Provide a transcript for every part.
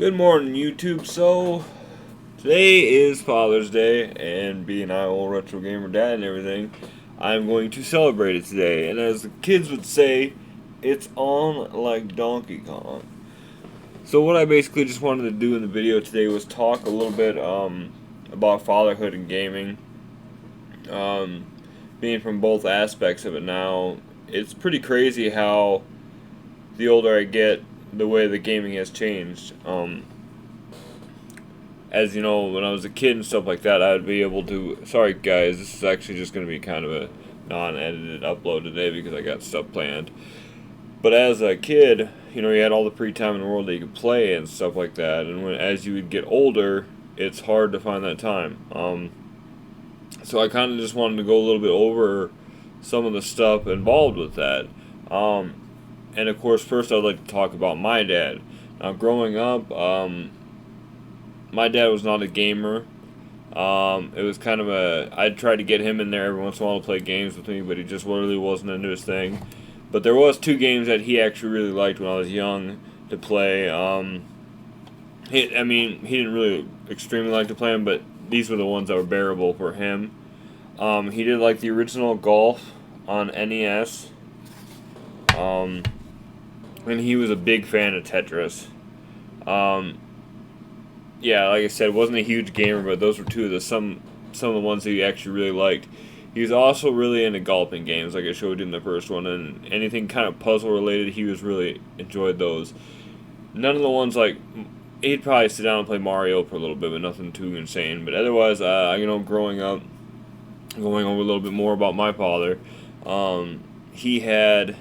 Good morning, YouTube. So, today is Father's Day, and being I old retro gamer dad and everything, I'm going to celebrate it today. And as the kids would say, it's on like Donkey Kong. So, what I basically just wanted to do in the video today was talk a little bit about fatherhood and gaming. Um, Being from both aspects of it now, it's pretty crazy how the older I get, the way the gaming has changed. As you know, when I was a kid and stuff like that, I would be able to. Sorry, guys, this is actually just going to be kind of a non-edited upload today because I got stuff planned. But as a kid, you know, you had all the free time in the world that you could play and stuff like that. And as you would get older, it's hard to find that time. So I kind of just wanted to go a little bit over some of the stuff involved with that. And of course, first I'd like to talk about my dad. Now, growing up, my dad was not a gamer. It was kind of I'd try to get him in there every once in a while to play games with me, but he just really wasn't into his thing. But there was two games that he actually really liked when I was young to play. He didn't really extremely like to play them, but these were the ones that were bearable for him. He did like the original Golf on NES. And he was a big fan of Tetris. Yeah, like I said, wasn't a huge gamer, but those were two of some of the ones that he actually really liked. He was also really into golfing games, like I showed you in the first one, and anything kind of puzzle related, he was really enjoyed those. None of the ones like he'd probably sit down and play Mario for a little bit, but nothing too insane. But otherwise, growing up, going over a little bit more about my father, he had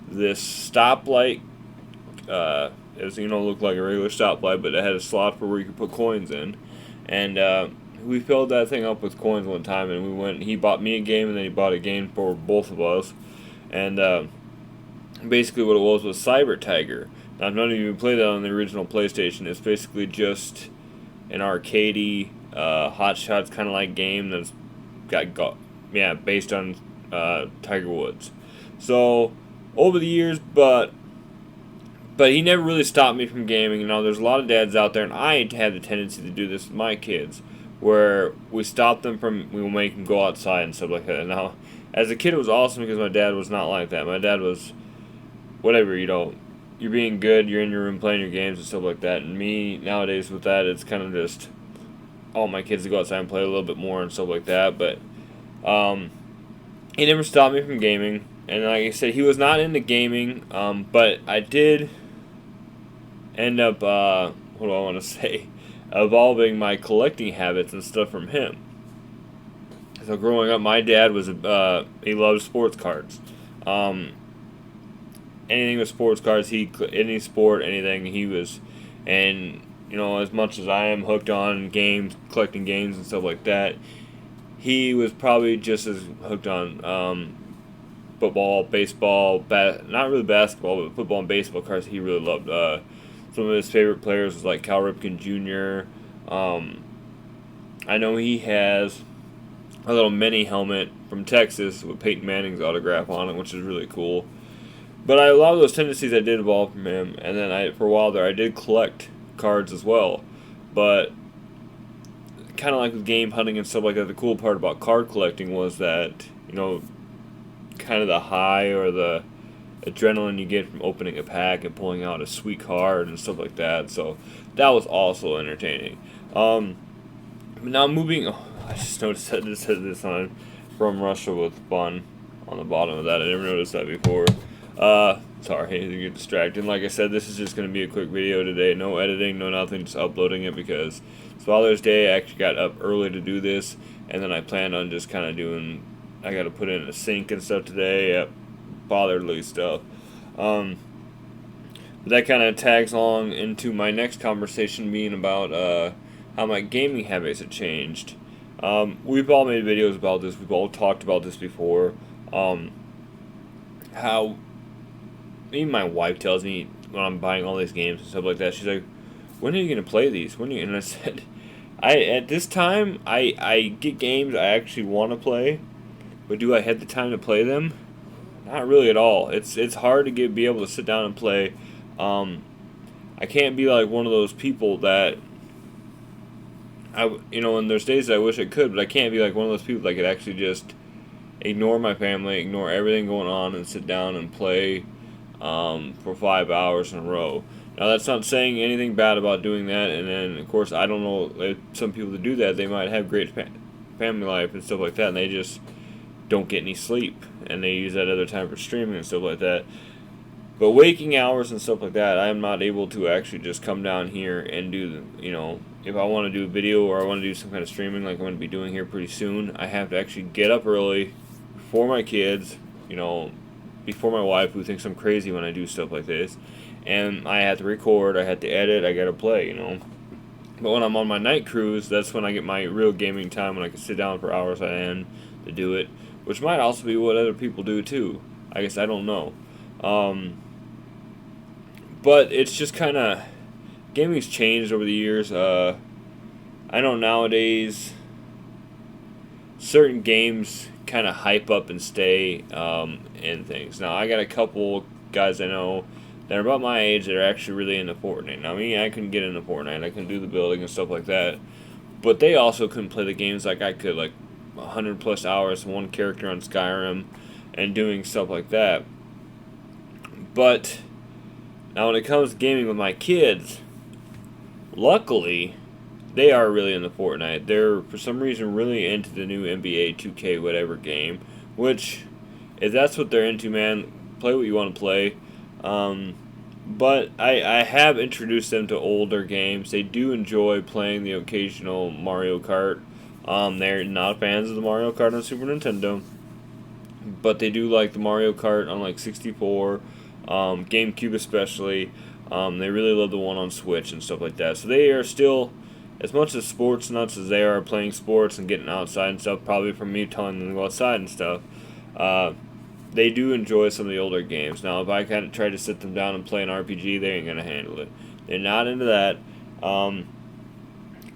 this stoplight. Looked like a regular stoplight, but it had a slot for where you could put coins in. And we filled that thing up with coins one time, and we went. He bought me a game, and then he bought a game for both of us. And basically, what it was Cyber Tiger. Now, if none of you played that on the original PlayStation, it's basically just an arcadey, hot shots kind of like game that's based on Tiger Woods. So over the years, but he never really stopped me from gaming. You know, there's a lot of dads out there, and I had the tendency to do this with my kids, where we will make them go outside and stuff like that. Now, as a kid, it was awesome because my dad was not like that. My dad was, whatever, you're being good, you're in your room playing your games and stuff like that. And me, nowadays, with that, it's kind of just, I want my kids to go outside and play a little bit more and stuff like that. But he never stopped me from gaming. And like I said, he was not into gaming, but I did end up, evolving my collecting habits and stuff from him. So growing up, my dad was, he loved sports cards. Anything with sports cards, any sport, anything, he was, and, you know, as much as I am hooked on games, collecting games and stuff like that, he was probably just as hooked on, football, baseball, not really basketball, but football and baseball cards he really loved. Some of his favorite players was like Cal Ripken Jr. I know he has a little mini helmet from Texas with Peyton Manning's autograph on it, which is really cool. But a lot of those tendencies I did evolve from him, and then for a while there I did collect cards as well. But kind of like with game hunting and stuff like that, the cool part about card collecting was that, you know, kind of the high or the adrenaline you get from opening a pack and pulling out a sweet card and stuff like that. So that was also entertaining. Now I just noticed that this said this on From Russia with Fun on the bottom of that. I never noticed that before. Sorry to get distracted. Like I said, this is just going to be a quick video today. No editing, no nothing, just uploading it because it's Father's Day. I actually got up early to do this, and then I planned on just kind of I got to put in a sink and stuff today, fatherly stuff. But that kind of tags along into my next conversation being about how my gaming habits have changed. We've all made videos about this. We've all talked about this before. How even my wife tells me when I'm buying all these games and stuff like that, she's like, "When are you gonna play these? When are you?" And I said, at this time I get games I actually want to play, but do I have the time to play them? Not really at all. It's hard to be able to sit down and play. I can't be like one of those people that and there's days that I wish I could, but I can't be like one of those people that could actually just ignore my family, ignore everything going on, and sit down and play for 5 hours in a row. Now, that's not saying anything bad about doing that, and then, of course, I don't know, if some people that do that, they might have great family life and stuff like that, and they just don't get any sleep, and they use that other time for streaming and stuff like that. But waking hours and stuff like that, I am not able to actually just come down here and do, if I want to do a video or I want to do some kind of streaming like I'm going to be doing here pretty soon, I have to actually get up early before my kids, before my wife, who thinks I'm crazy when I do stuff like this. And I have to record, I have to edit, I got to play, But when I'm on my night cruise, that's when I get my real gaming time, when I can sit down for hours on end to do it, which might also be what other people do too. I guess I don't know. But it's just kind of, gaming's changed over the years. I know nowadays certain games kind of hype up and stay in things. Now, I got a couple guys I know that are about my age that are actually really into Fortnite. Now, me, I couldn't get into Fortnite. I couldn't do the building and stuff like that. But they also couldn't play the games like I could, like 100 plus hours, one character on Skyrim, and doing stuff like that. But now when it comes to gaming with my kids, luckily, they are really into Fortnite. They're, for some reason, really into the new NBA 2K whatever game, which, if that's what they're into, man, play what you want to play. But I have introduced them to older games. They do enjoy playing the occasional Mario Kart. They're not fans of the Mario Kart on Super Nintendo, but they do like the Mario Kart on like 64, GameCube especially. They really love the one on Switch and stuff like that. So they are still, as much as sports nuts as they are playing sports and getting outside and stuff, probably from me telling them to go outside and stuff, they do enjoy some of the older games. Now, if I kind of try to sit them down and play an RPG, they ain't going to handle it. They're not into that.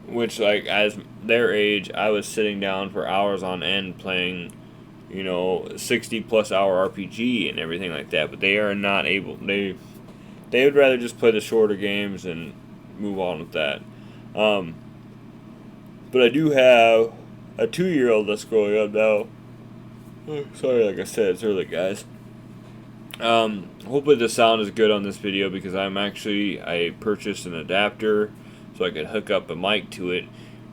Which, like, as their age, I was sitting down for hours on end playing, 60-plus hour RPG and everything like that. But they are not able. They would rather just play the shorter games and move on with that. But I do have a 2-year-old that's growing up now. Sorry, like I said, it's early, guys. Hopefully the sound is good on this video, because I purchased an adapter so I could hook up a mic to it,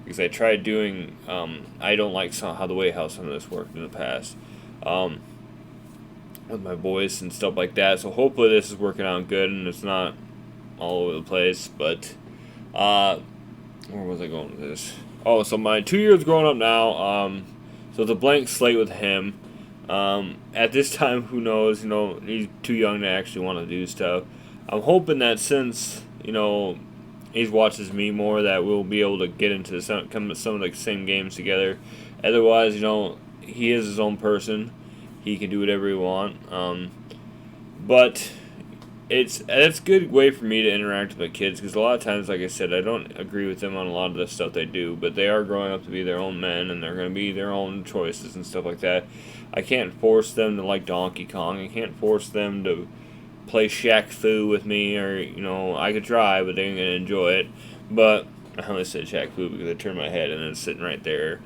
because I tried doing, I don't like how some of this worked in the past, with my voice and stuff like that. So hopefully this is working out good and it's not all over the place. But where was I going with this? Oh, so my 2 years growing up now. So it's a blank slate with him. At this time, who knows? He's too young to actually want to do stuff. I'm hoping that since he watches me more, that we'll be able to get into some of the same games together. Otherwise, he is his own person. He can do whatever he wants. But that's a good way for me to interact with my kids, because a lot of times, like I said, I don't agree with them on a lot of the stuff they do, but they are growing up to be their own men, and they're going to be their own choices and stuff like that. I can't force them to like Donkey Kong. I can't force them to play Shaq Fu with me, or, I could try, but they ain't going to enjoy it. But I only said Shaq Fu because I turned my head and it's sitting right there.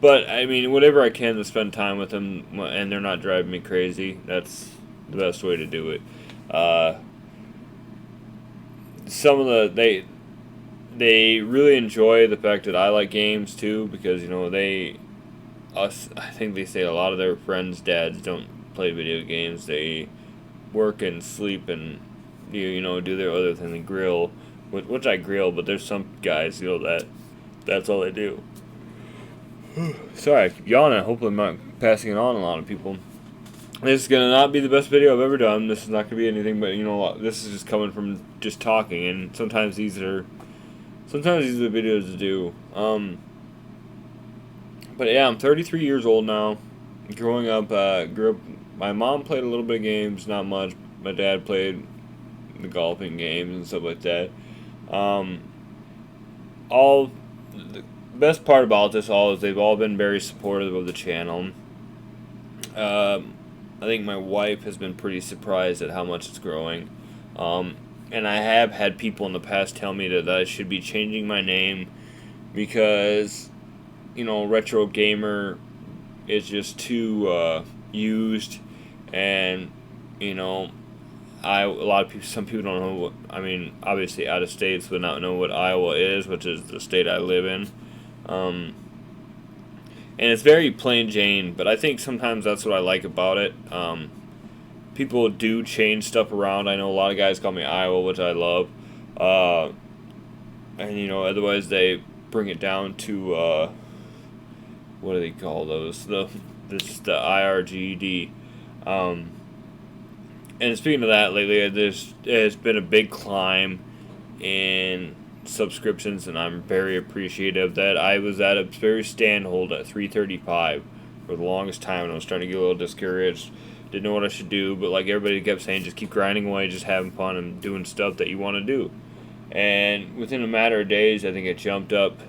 But, I mean, whatever I can to spend time with them, and they're not driving me crazy, that's the best way to do it. They really enjoy the fact that I like games, too, because, I think they say a lot of their friends' dads don't play video games. They work and sleep and, do their other thing, they grill, which I grill, but there's some guys, that's all they do. Sorry, I keep yawning. Hopefully I'm not passing it on to a lot of people. This is going to not be the best video I've ever done. This is not going to be anything but, this is just coming from just talking, and sometimes these are the videos to do. But yeah, I'm 33 years old now. Growing up, my mom played a little bit of games, not much. My dad played the golfing games and stuff like that. The best part about this all is they've all been very supportive of the channel. I think my wife has been pretty surprised at how much it's growing. And I have had people in the past tell me that I should be changing my name because, retro gamer is just too used, and you know, some people don't know what, I mean, obviously out of states would not know what Iowa is, which is the state I live in. Um, and it's very plain Jane, but I think sometimes that's what I like about it. People do change stuff around. I know a lot of guys call me Iowa, which I love. Uh, and otherwise they bring it down to what do they call those? The IRGD. Um, and speaking of that, lately there's been a big climb in subscriptions, and I'm very appreciative that I was at a very standhold at 335 for the longest time, and I was starting to get a little discouraged. Didn't know what I should do, but like everybody kept saying, just keep grinding away, just having fun and doing stuff that you want to do. And within a matter of days, I think it jumped up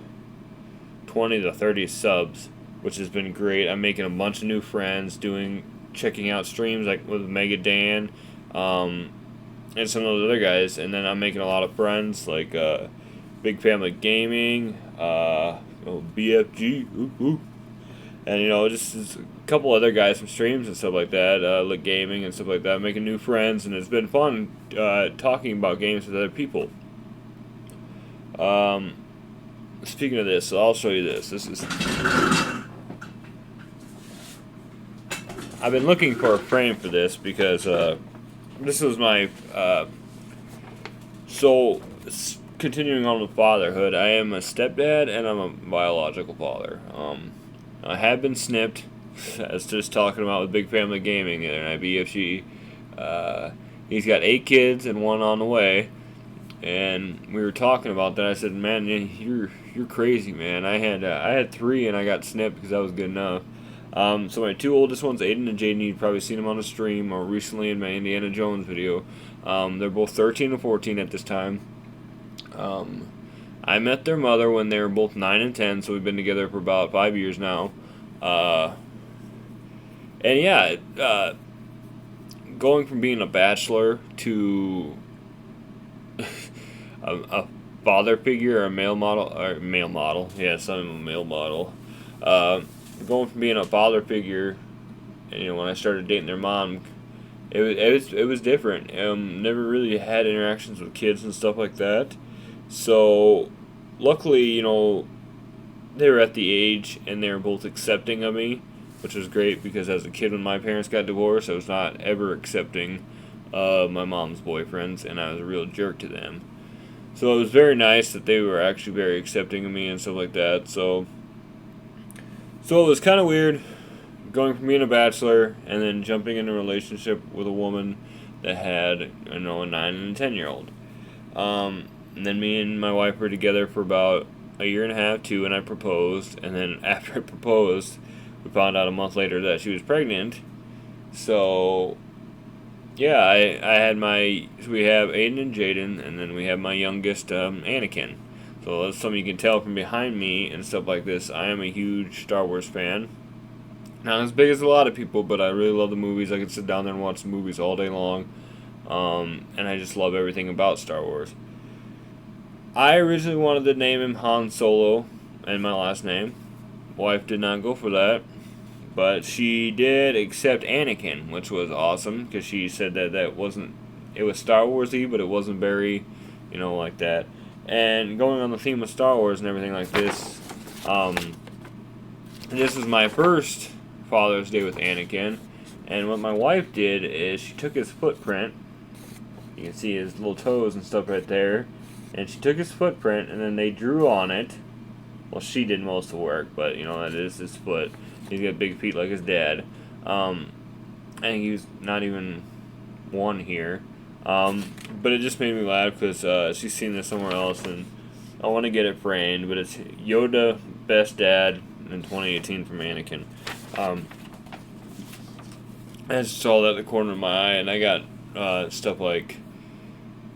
20 to 30 subs, which has been great. I'm making a bunch of new friends, checking out streams like with Mega Dan, and some of those other guys, and then I'm making a lot of friends like Big Family Gaming, BFG, and just a couple other guys from streams and stuff like that, like gaming and stuff like that. I'm making new friends, and it's been fun talking about games with other people. Speaking of this, I'll show you this. I've been looking for a frame for this because this was my continuing on with fatherhood. I am a stepdad and I'm a biological father. I have been snipped, as just talking about with Big Family Gaming the other night, BFG. He's got 8 kids and 1 on the way, and we were talking about that. I said, "Man, you're crazy, man. I had 3 and I got snipped because that was good enough." So my 2 oldest ones, Aiden and Jaden, you've probably seen them on a stream or recently in my Indiana Jones video. They're both 13 and 14 at this time. I met their mother when they were both 9 and 10, so we've been together for about 5 years now. And yeah, going from being a bachelor to a father figure, or a male model, yes, I'm a male model. Going from being a father figure, and when I started dating their mom, it was different. Never really had interactions with kids and stuff like that. So, luckily, they were at the age and they were both accepting of me, which was great because as a kid when my parents got divorced, I was not ever accepting of my mom's boyfriends, and I was a real jerk to them. So it was very nice that they were actually very accepting of me and stuff like that. So it was kind of weird going from being a bachelor and then jumping into a relationship with a woman that had, a 9 and a 10-year-old. And then me and my wife were together for about a year and a half, 2, and I proposed. And then after I proposed, we found out a month later that she was pregnant. So, yeah, we have Aiden and Jaden, and then we have my youngest, Anakin. So that's something you can tell from behind me and stuff like this. I am a huge Star Wars fan. Not as big as a lot of people, but I really love the movies. I can sit down there and watch the movies all day long. And I just love everything about Star Wars. I originally wanted to name him Han Solo and my last name. Wife did not go for that. But she did accept Anakin, which was awesome, because she said that it was Star Wars-y, but it wasn't very, like that. And going on the theme of Star Wars and everything like this, this was my first Father's Day with Anakin, and what my wife did is she took his footprint, you can see his little toes and stuff right there, and she took his footprint and then they drew on it. Well, she did most of the work, but that is his foot. He's got big feet like his dad. I think he was not even 1 here. But it just made me laugh because she's seen this somewhere else, and I want to get it framed. But it's Yoda, Best Dad, in 2018 from Anakin. I just saw that at the corner of my eye, and I got stuff like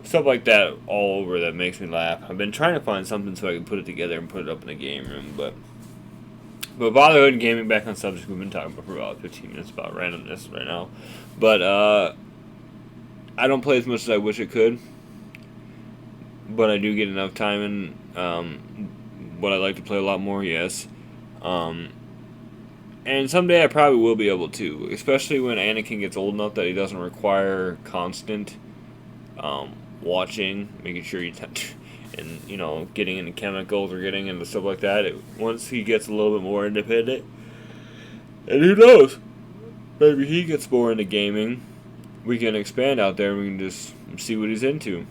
that all over that makes me laugh. I've been trying to find something so I can put it together and put it up in the game room, but But Fatherhood and Gaming, back on subject, we've been talking about for about 15 minutes about randomness right now. But I don't play as much as I wish I could. But I do get enough time in. Would I like to play a lot more? Yes. And someday I probably will be able to, especially when Anakin gets old enough that he doesn't require constant watching, making sure you and getting into chemicals or getting into stuff like that. Once he gets a little bit more independent, and who knows, maybe he gets more into gaming, we can expand out there and we can just see what he's into.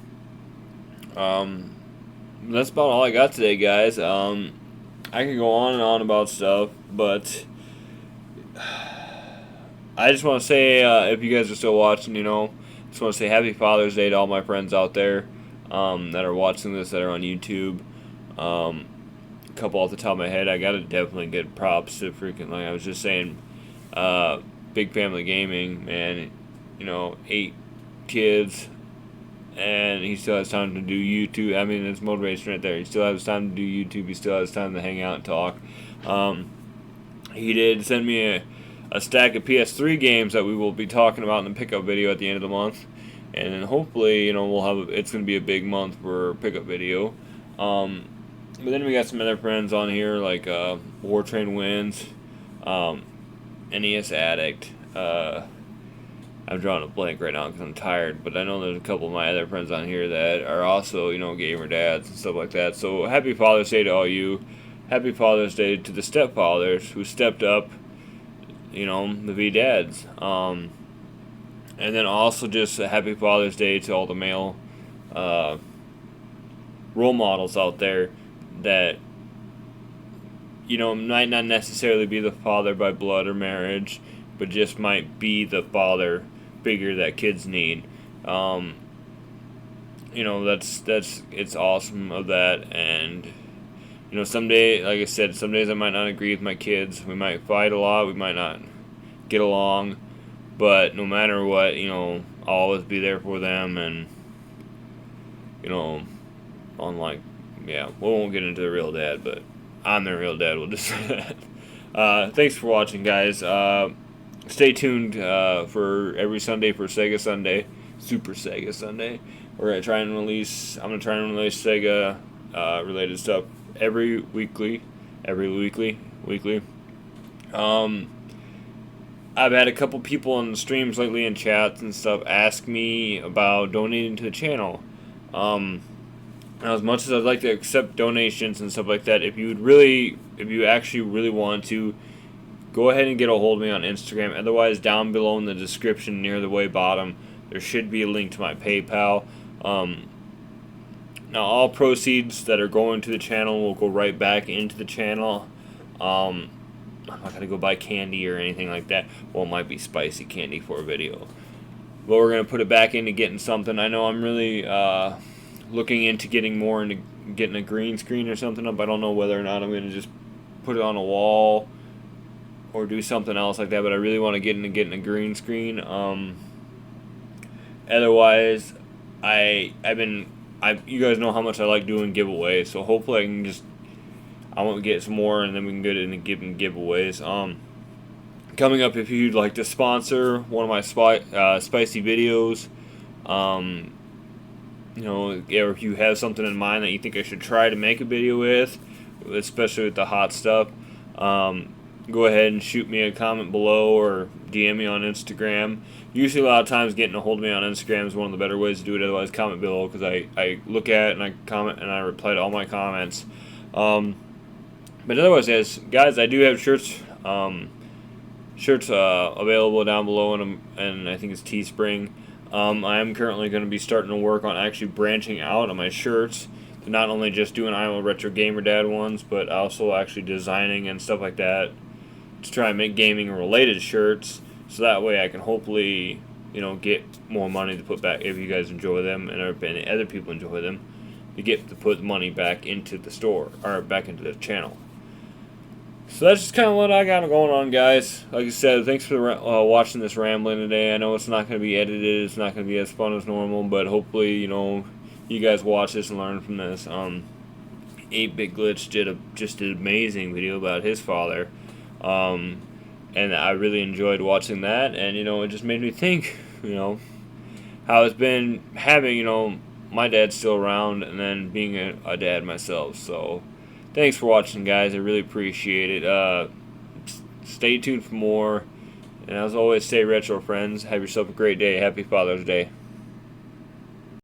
That's about all I got today, guys. I could go on and on about stuff, but I just want to say, if you guys are still watching, just want to say Happy Father's Day to all my friends out there that are watching this, that are on YouTube. A couple off the top of my head, I gotta definitely get props to freaking, like I was just saying, Big Family Gaming, man. 8 kids, and he still has time to do YouTube. I mean, it's motivation right there. He still has time to do YouTube. He still has time to hang out and talk. He did send me a stack of PS3 games that we will be talking about in the pickup video at the end of the month, and then hopefully it's going to be a big month for pickup video. But then we got some other friends on here like War Train Wins, NES Addict. I'm drawing a blank right now because I'm tired, but I know there's a couple of my other friends on here that are also gamer dads and stuff like that. So happy Father's Day to all you. Happy Father's Day to the stepfathers who stepped up, the V-dads. And then also just a happy Father's Day to all the male role models out there that, might not necessarily be the father by blood or marriage, but just might be the father figure that kids need. It's awesome of that. And someday, like I said, some days I might not agree with my kids. We might fight a lot. We might not get along. But no matter what, I'll always be there for them. And, unlike, we won't get into the real dad, but I'm the real dad. We'll just say that. Thanks for watching, guys. Stay tuned for every Sunday for Sega Sunday, Super Sega Sunday. I'm gonna try and release Sega related stuff every weekly. I've had a couple people on the streams lately in chats and stuff ask me about donating to the channel. Now, as much as I'd like to accept donations and stuff like that, if you actually really want to, go ahead and get a hold of me on Instagram. Otherwise, down below in the description near the way bottom, there should be a link to my PayPal. Now, all proceeds that are going to the channel will go right back into the channel. I'm not going to go buy candy or anything like that. Well, it might be spicy candy for a video. But we're going to put it back into getting something. I know I'm really looking into getting a green screen or something up. I don't know whether or not I'm going to just put it on a wall or do something else like that, but I really want to get into getting a green screen. Otherwise, you guys know how much I like doing giveaways, so hopefully I want to get some more, and then we can get into giving giveaways. Coming up, if you'd like to sponsor one of my spicy videos, or if you have something in mind that you think I should try to make a video with, especially with the hot stuff, go ahead and shoot me a comment below or DM me on Instagram. Usually a lot of times getting a hold of me on Instagram is one of the better ways to do it. Otherwise, comment below, because I look at it and I comment and I reply to all my comments. But otherwise, guys, I do have shirts available down below, and I think it's Teespring. I am currently going to be starting to work on actually branching out on my shirts. Not only just doing I'm a Retro Gamer Dad ones, but also actually designing and stuff like that to try and make gaming related shirts, so that way I can hopefully get more money to put back if you guys enjoy them and if any other people enjoy them, to put money back into the store or back into the channel. So that's just kind of what I got going on, guys. Like I said, thanks for watching this rambling today. I know it's not going to be edited, it's not going to be as fun as normal, but hopefully you guys watch this and learn from this. 8-Bit Glitch did just an amazing video about his father. And I really enjoyed watching that, and it just made me think, how it's been having, my dad still around, and then being a dad myself. So, thanks for watching, guys. I really appreciate it. Stay tuned for more, and as always, stay retro, friends. Have yourself a great day. Happy Father's Day.